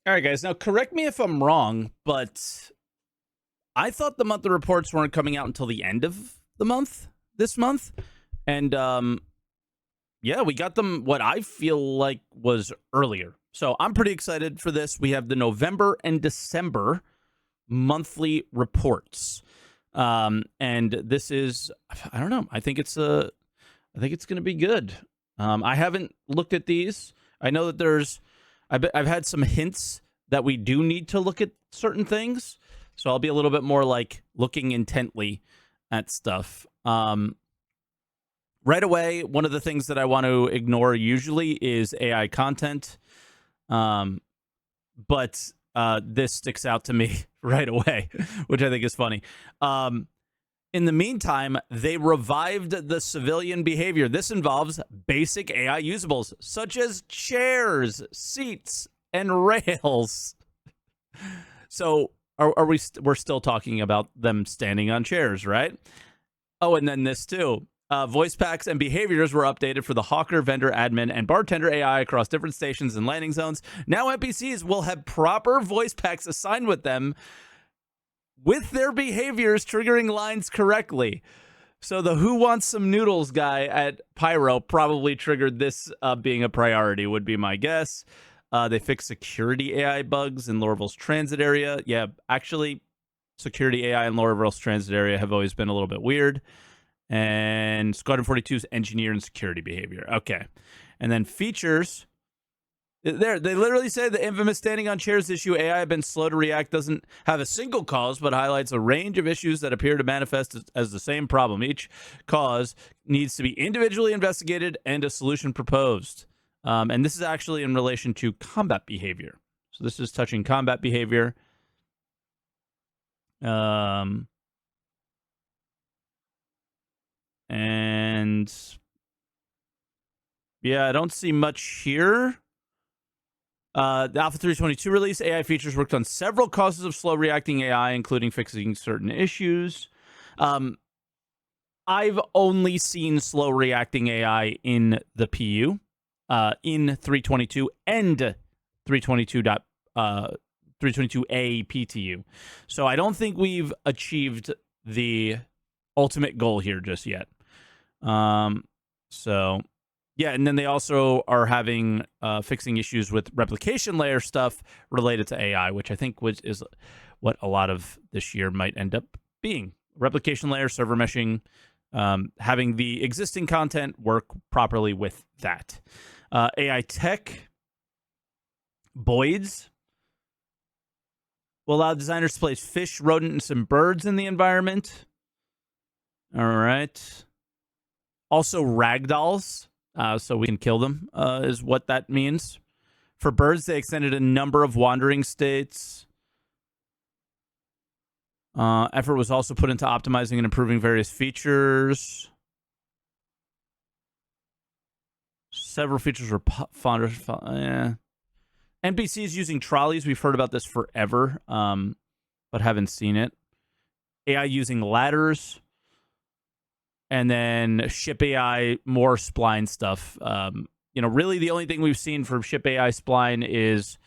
All right, guys. Now, correct me if I'm wrong, but I thought the monthly reports weren't coming out until the end of the month, this month. And yeah, we got them what I feel like was earlier. So I'm pretty excited for this. We have the November and December monthly reports. And this is, I don't know. I think it's going to be good. I haven't looked at these. I know that I've had some hints that we do need to look at certain things. So I'll be a little bit more like looking intently at stuff. Right away, one of the things that I want to ignore usually is AI content. But this sticks out to me right away, which I think is funny. In the meantime, they revived the civilian behavior. This involves basic AI usables, such as chairs, seats, and rails. So we're still talking about them standing on chairs, right? Oh, and then this too. Voice packs and behaviors were updated for the hawker, vendor, admin, and bartender AI across different stations and landing zones. Now NPCs will have proper voice packs assigned with them with their behaviors triggering lines correctly. So the who wants some noodles guy at Pyro probably triggered this being a priority, would be my guess. They fixed security AI bugs in Lorville's transit area. Yeah, actually, security AI in Lorville's transit area have always been a little bit weird. And Squadron 42's engineer and security behavior. Okay. And then features. They literally say the infamous standing on chairs issue, AI have been slow to react, doesn't have a single cause, but highlights a range of issues that appear to manifest as the same problem. Each cause needs to be individually investigated and a solution proposed. And this is actually in relation to combat behavior. So this is touching combat behavior. And yeah, I don't see much here. The Alpha 322 release, AI features worked on several causes of slow reacting AI, including fixing certain issues. I've only seen slow reacting AI in the PU, in 322 and 322.322A PTU. So I don't think we've achieved the ultimate goal here just yet. So yeah, and then they also are having fixing issues with replication layer stuff related to AI, which I think is what a lot of this year might end up being. Replication layer, server meshing, having the existing content work properly with that. AI tech, Boids will allow designers to place fish, rodent, and some birds in the environment. All right. Also, ragdolls, so we can kill them, is what that means. For birds, they extended a number of wandering states. Effort was also put into optimizing and improving various features. Several features were NPCs using trolleys. We've heard about this forever, but haven't seen it. AI using ladders. And then ship AI, more spline stuff. Really the only thing we've seen from ship AI spline is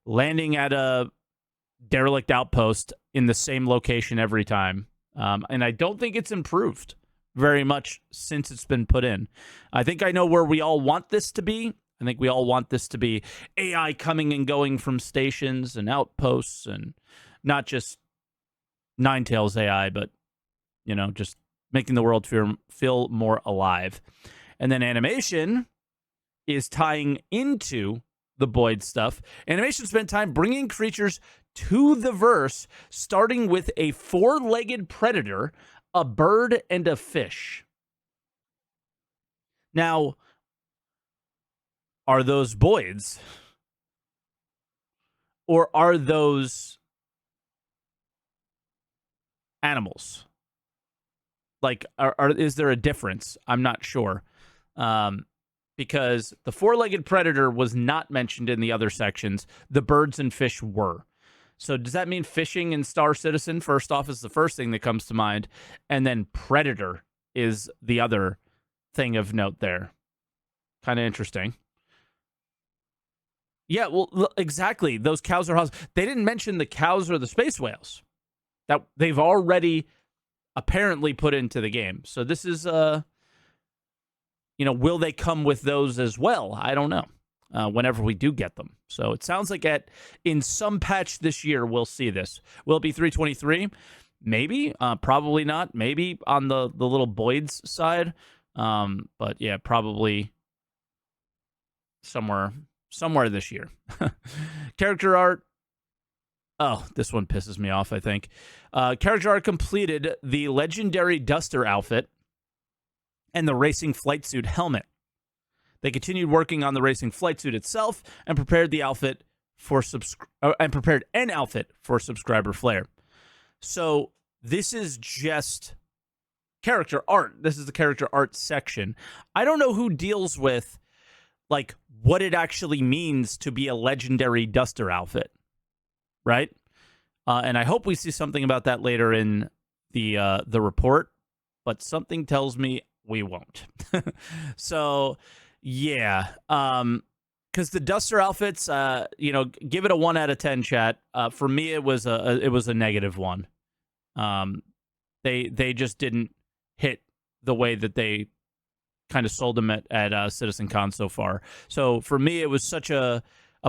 landing at a derelict outpost in the same location every time. And I don't think it's improved very much since it's been put in. I think I know where we all want this to be. I think we all want this to be AI coming and going from stations and outposts, and not just Ninetales AI, but, just making the world feel more alive. And then animation is tying into the Boyd stuff. Animation spent time bringing creatures to the verse, starting with a four-legged predator, a bird, and a fish. Now, are those Boyds? Or are those animals? Like, is there a difference? I'm not sure. Because the four-legged predator was not mentioned in the other sections. The birds and fish were. So does that mean fishing in Star Citizen, first off, is the first thing that comes to mind, and then predator is the other thing of note there? Kind of interesting. Yeah, well, exactly. Those cows are hostile. They didn't mention the cows or the space whales that they've already apparently put into the game. So this is, will they come with those as well? I don't know. Whenever we do get them. So it sounds like in some patch this year, we'll see this. Will it be 323? Maybe. Probably not. Maybe on the little Boyd's side. But yeah, probably somewhere this year. Character art. Oh, this one pisses me off, I think. Character art completed the legendary Duster outfit and the racing flight suit helmet. They continued working on the racing flight suit itself and prepared an outfit for subscriber flair. So this is just character art. This is the character art section. I don't know who deals with like what it actually means to be a legendary Duster outfit, right? And I hope we see something about that later in the report, but something tells me we won't. So. Yeah, because the Duster outfits, give it a 1 out of 10, chat. For me, it was a -1. They just didn't hit the way that they kind of sold them at CitizenCon so far. So for me, it was such a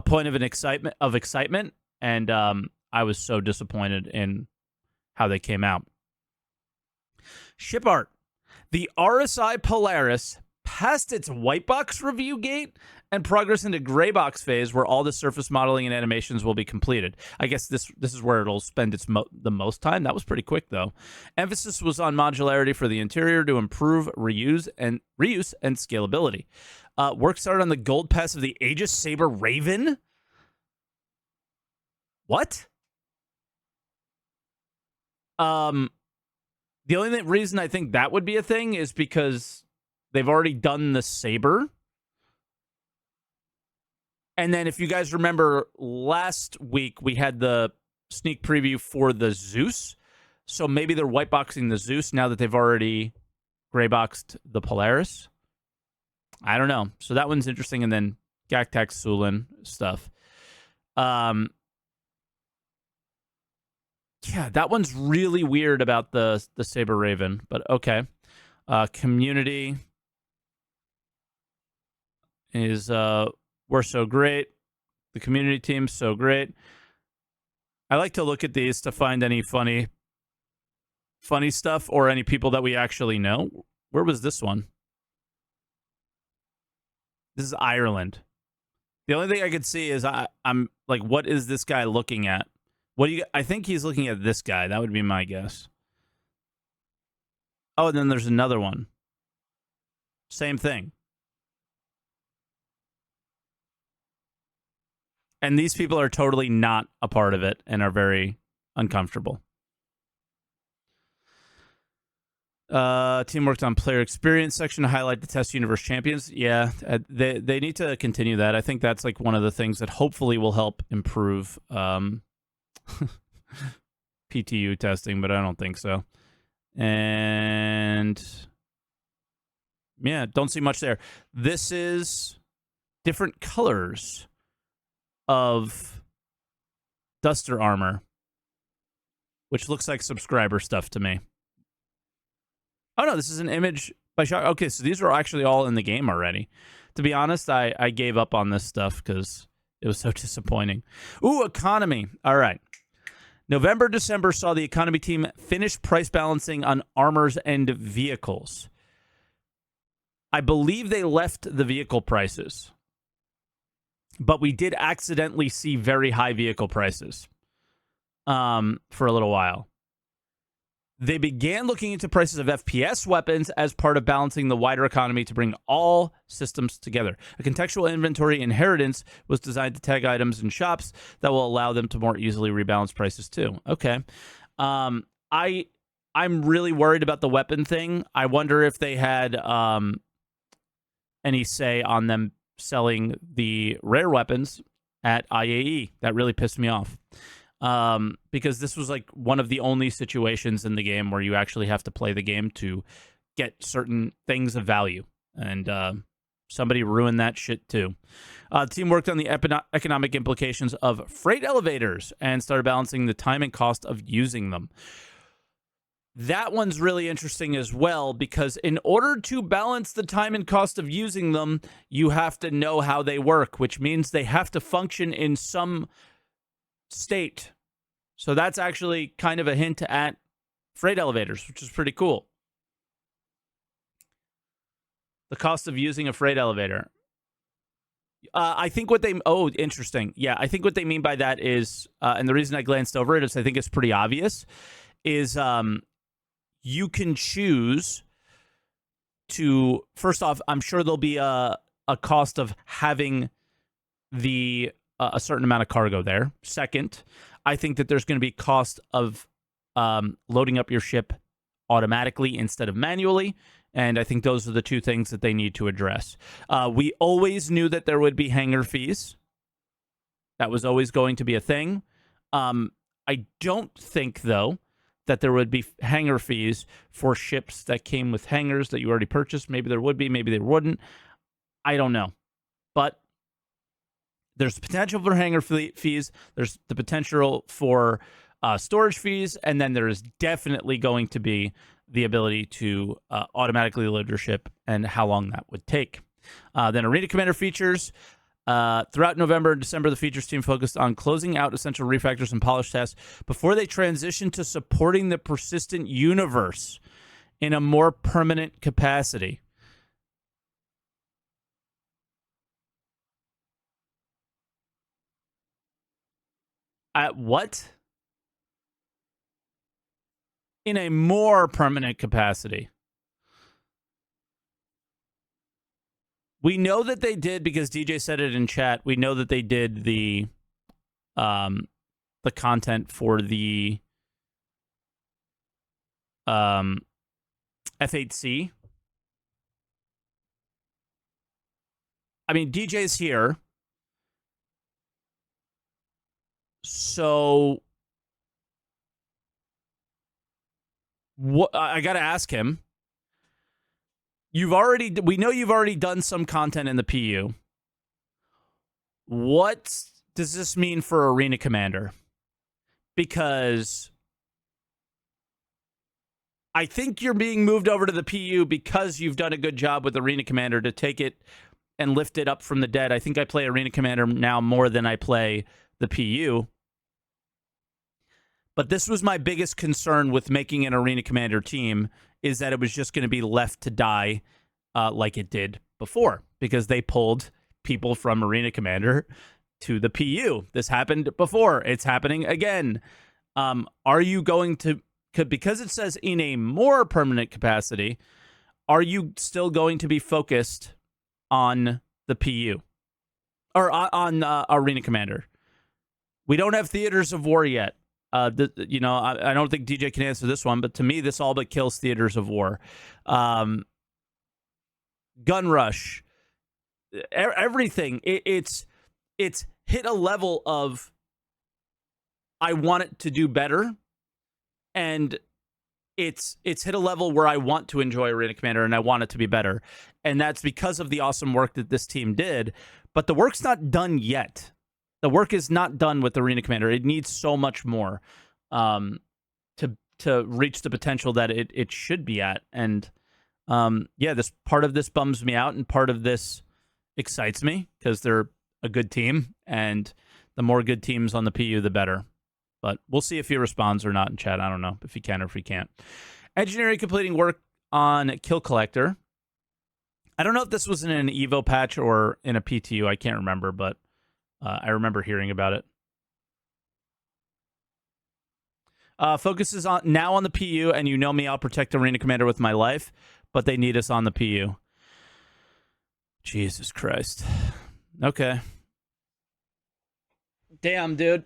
point of excitement, and I was so disappointed in how they came out. Ship art, the RSI Polaris passed its white box review gate and progress into gray box phase, where all the surface modeling and animations will be completed. I guess this is where it'll spend the most time. That was pretty quick, though. Emphasis was on modularity for the interior to improve reuse and scalability. Work started on the gold pass of the Aegis Saber Raven. What? The only reason I think that would be a thing is because they've already done the Saber. And then if you guys remember, last week we had the sneak preview for the Zeus. So maybe they're white boxing the Zeus now that they've already gray boxed the Polaris. I don't know. So that one's interesting. And then Gaktak Sulin stuff. Yeah, that one's really weird about the Saber Raven, but okay. Community is we're so great. The community team's so great. I like to look at these to find any funny stuff or any people that we actually know. Where was this one? This is Ireland. The only thing I could see is I'm like, what is this guy looking at? I think he's looking at this guy. That would be my guess. Oh, and then there's another one. Same thing. And these people are totally not a part of it and are very uncomfortable. Team worked on player experience section to highlight the test universe champions. Yeah, they need to continue that. I think that's like one of the things that hopefully will help improve PTU testing, but I don't think so. And yeah, don't see much there. This is different colors of Duster armor, which looks like subscriber stuff to me. Oh no, this is an image by Shock. Okay, so these are actually all in the game already. To be honest, I gave up on this stuff because it was so disappointing. Ooh, economy. All right. November, December saw the economy team finish price balancing on armors and vehicles. I believe they left the vehicle prices, but we did accidentally see very high vehicle prices for a little while. They began looking into prices of FPS weapons as part of balancing the wider economy to bring all systems together. A contextual inventory inheritance was designed to tag items in shops that will allow them to more easily rebalance prices too. Okay. I'm really worried about the weapon thing. I wonder if they had any say on them selling the rare weapons at IAE. That really pissed me off. Because this was like one of the only situations in the game where you actually have to play the game to get certain things of value. And Somebody ruined that shit too. The team worked on the economic implications of freight elevators and started balancing the time and cost of using them. That one's really interesting as well, because in order to balance the time and cost of using them, you have to know how they work, which means they have to function in some state. So that's actually kind of a hint at freight elevators, which is pretty cool. The cost of using a freight elevator. I think what they... Oh, interesting. Yeah, I think what they mean by that is, and the reason I glanced over it is I think it's pretty obvious, is you can choose to... First off, I'm sure there'll be a cost of having the a certain amount of cargo there. Second, I think that there's going to be cost of loading up your ship automatically instead of manually. And I think those are the two things that they need to address. We always knew that there would be hangar fees. That was always going to be a thing. I don't think, though, that there would be hangar fees for ships that came with hangars that you already purchased. Maybe there would be, maybe there wouldn't. I don't know. But there's potential for hangar fees. There's the potential for storage fees. And then there's definitely going to be the ability to automatically load your ship and how long that would take. Then Arena Commander features. Throughout November and December, the features team focused on closing out essential refactors and polish tests before they transitioned to supporting the persistent universe in a more permanent capacity. What? In a more permanent capacity. We know that they did, because DJ said it in chat. We know that they did the content for the F8C. I mean, DJ's here. So what I got to ask him. We know you've already done some content in the PU. What does this mean for Arena Commander? Because I think you're being moved over to the PU because you've done a good job with Arena Commander to take it and lift it up from the dead. I think I play Arena Commander now more than I play the PU. But this was my biggest concern with making an Arena Commander team, is that it was just going to be left to die like it did before, because they pulled people from Arena Commander to the PU. This happened before. It's happening again. Are you going to, because it says in a more permanent capacity, are you still going to be focused on the PU or on Arena Commander? We don't have Theaters of War yet. I don't think DJ can answer this one, but to me, this all but kills Theaters of War. Gun Rush, everything. It's hit a level of, I want it to do better, and it's hit a level where I want to enjoy Arena Commander and I want it to be better, and that's because of the awesome work that this team did. But the work's not done yet. The work is not done with Arena Commander. It needs so much more to reach the potential that it should be at. And this part of this bums me out, and part of this excites me because they're a good team, and the more good teams on the PU, the better. But we'll see if he responds or not in chat. I don't know if he can or if he can't. Engineering completing work on Kill Collector. I don't know if this was in an Evo patch or in a PTU. I can't remember, but I remember hearing about it. Focuses on now on the PU, and you know me, I'll protect Arena Commander with my life, but they need us on the PU. Jesus Christ. Okay. Damn, dude.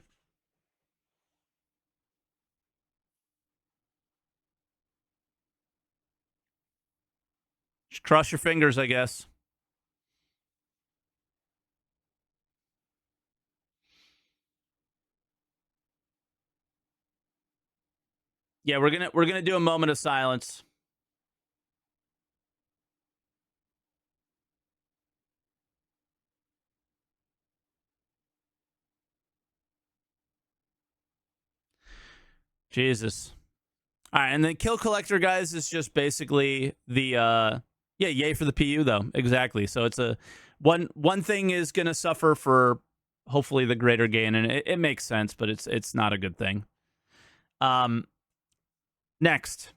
Just cross your fingers, I guess. Yeah, we're gonna do a moment of silence. Jesus. All right, and then Kill Collector, guys, is just basically the yay for the PU though. Exactly. So it's a one thing is gonna suffer for hopefully the greater gain, and it makes sense, but it's not a good thing. Next.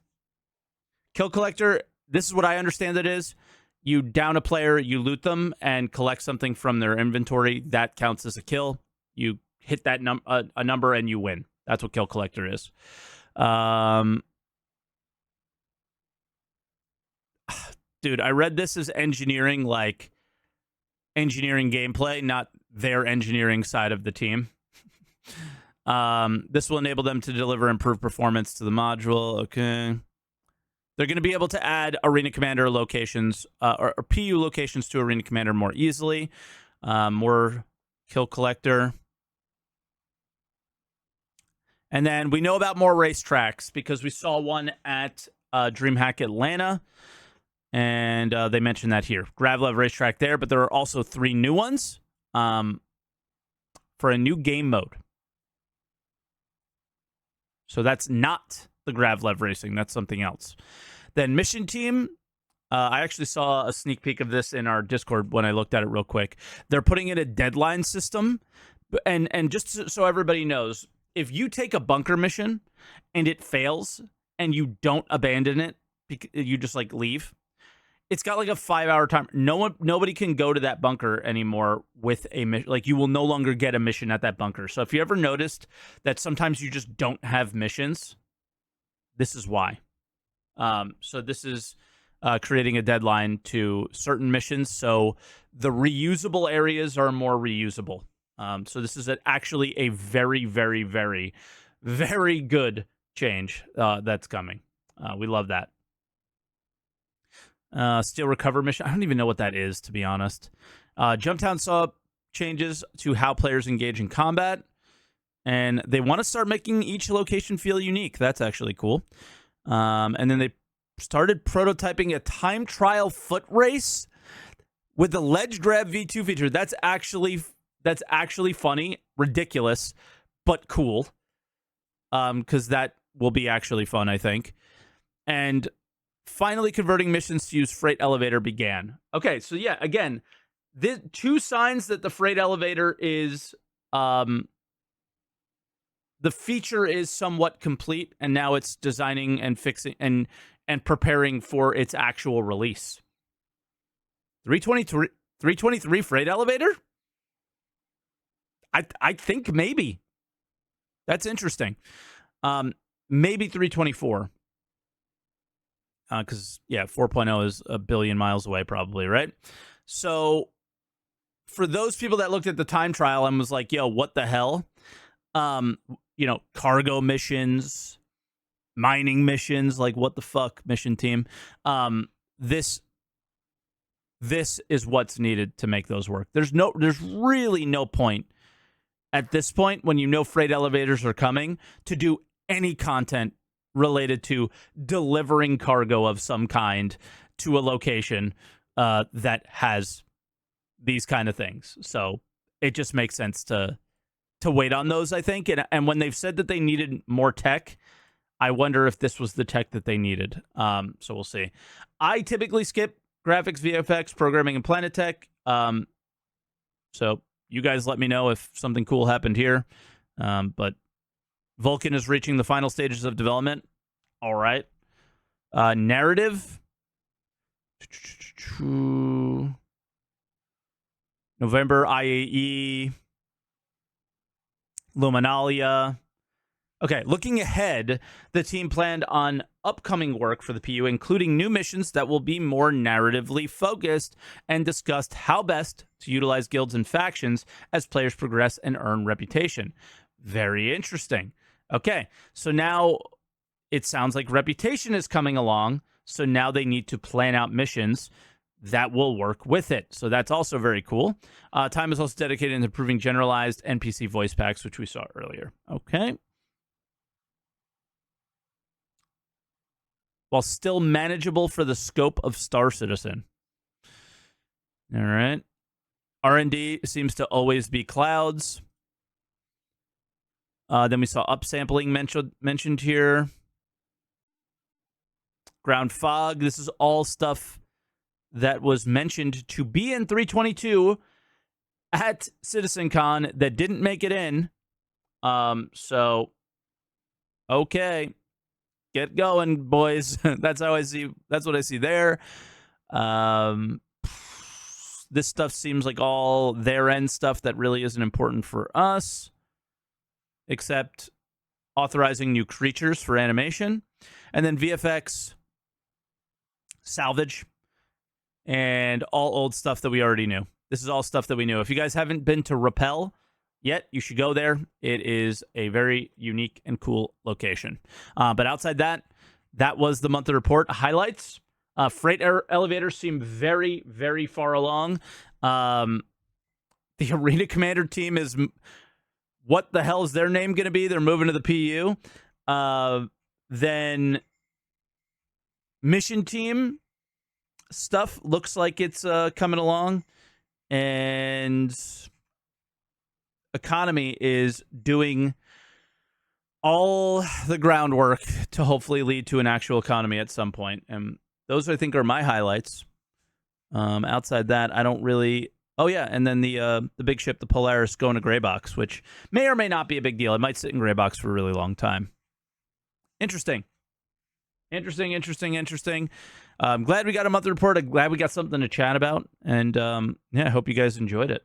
Kill Collector, this is what I understand it is. You down a player, you loot them, and collect something from their inventory. That counts as a kill. You hit that a number, and you win. That's what Kill Collector is. Dude, I read this as engineering, like engineering gameplay, not their engineering side of the team. This will enable them to deliver improved performance to the module. Okay. They're going to be able to add Arena Commander locations or PU locations to Arena Commander more easily. More Kill Collector. And then we know about more racetracks because we saw one at DreamHack Atlanta. And they mentioned that here. Gravlev racetrack there, but there are also 3 new ones for a new game mode. So that's not the Gravlev racing. That's something else. Then Mission Team. I actually saw a sneak peek of this in our Discord when I looked at it real quick. They're putting in a deadline system. And just so everybody knows, if you take a bunker mission and it fails and you don't abandon it, you just like leave, it's got like a 5-hour time. Nobody can go to that bunker anymore with a mission. Like, you will no longer get a mission at that bunker. So if you ever noticed that sometimes you just don't have missions, this is why. So this is creating a deadline to certain missions. So the reusable areas are more reusable. So this is actually a very, very, very, very good change that's coming. We love that. Steel Recover mission. I don't even know what that is, to be honest. Jumptown saw changes to how players engage in combat, and they want to start making each location feel unique. That's actually cool. And then they started prototyping a time trial foot race with the ledge grab V2 feature. That's actually funny, ridiculous, but cool. Because that will be actually fun, I think. And finally, converting missions to use freight elevator began. Okay, so yeah, again, the 2 signs that the freight elevator is the feature is somewhat complete, and now it's designing and fixing and preparing for its actual release. 323 freight elevator? I think maybe. That's interesting. Maybe 324. Because, 4.0 is a billion miles away probably, right? So for those people that looked at the time trial and was like, yo, what the hell? Cargo missions, mining missions, like what the fuck, mission team? This is what's needed to make those work. There's really no point at this point, when you know freight elevators are coming, to do any content related to delivering cargo of some kind to a location that has these kind of things. So it just makes sense to wait on those, I think. And when they've said that they needed more tech, I wonder if this was the tech that they needed. So we'll see. I typically skip graphics, VFX, programming, and Planet Tech. So you guys let me know if something cool happened here. But Vulcan is reaching the final stages of development. All right. Narrative. November, IAE. Luminalia. Okay, looking ahead, the team planned on upcoming work for the PU, including new missions that will be more narratively focused, and discussed how best to utilize guilds and factions as players progress and earn reputation. Very interesting. Okay, so now it sounds like reputation is coming along, so now they need to plan out missions that will work with it. So that's also very cool. Time is also dedicated to improving generalized NPC voice packs, which we saw earlier. Okay. While still manageable for the scope of Star Citizen. All right. R&D seems to always be clouds. Then we saw upsampling mentioned here. Ground fog. This is all stuff that was mentioned to be in 322 at CitizenCon that didn't make it in. So, okay. Get going, boys. That's how I see. That's what I see there. This stuff seems like all their end stuff that really isn't important for us, except authorizing new creatures for animation, and then VFX, salvage, and all old stuff that we already knew. This is all stuff that we knew. If you guys haven't been to Rappel yet, you should go there. It is a very unique and cool location. But outside that, that was the monthly report highlights. Freight elevators seem very, very far along. The Arena Commander team is... What the hell is their name going to be? They're moving to the PU. Then mission team stuff looks like it's coming along. And economy is doing all the groundwork to hopefully lead to an actual economy at some point. And those, I think, are my highlights. Outside that, I don't really... Oh, yeah, and then the big ship, the Polaris, going to gray box, which may or may not be a big deal. It might sit in gray box for a really long time. Interesting. I'm glad we got a monthly report. I'm glad we got something to chat about. And, yeah, I hope you guys enjoyed it.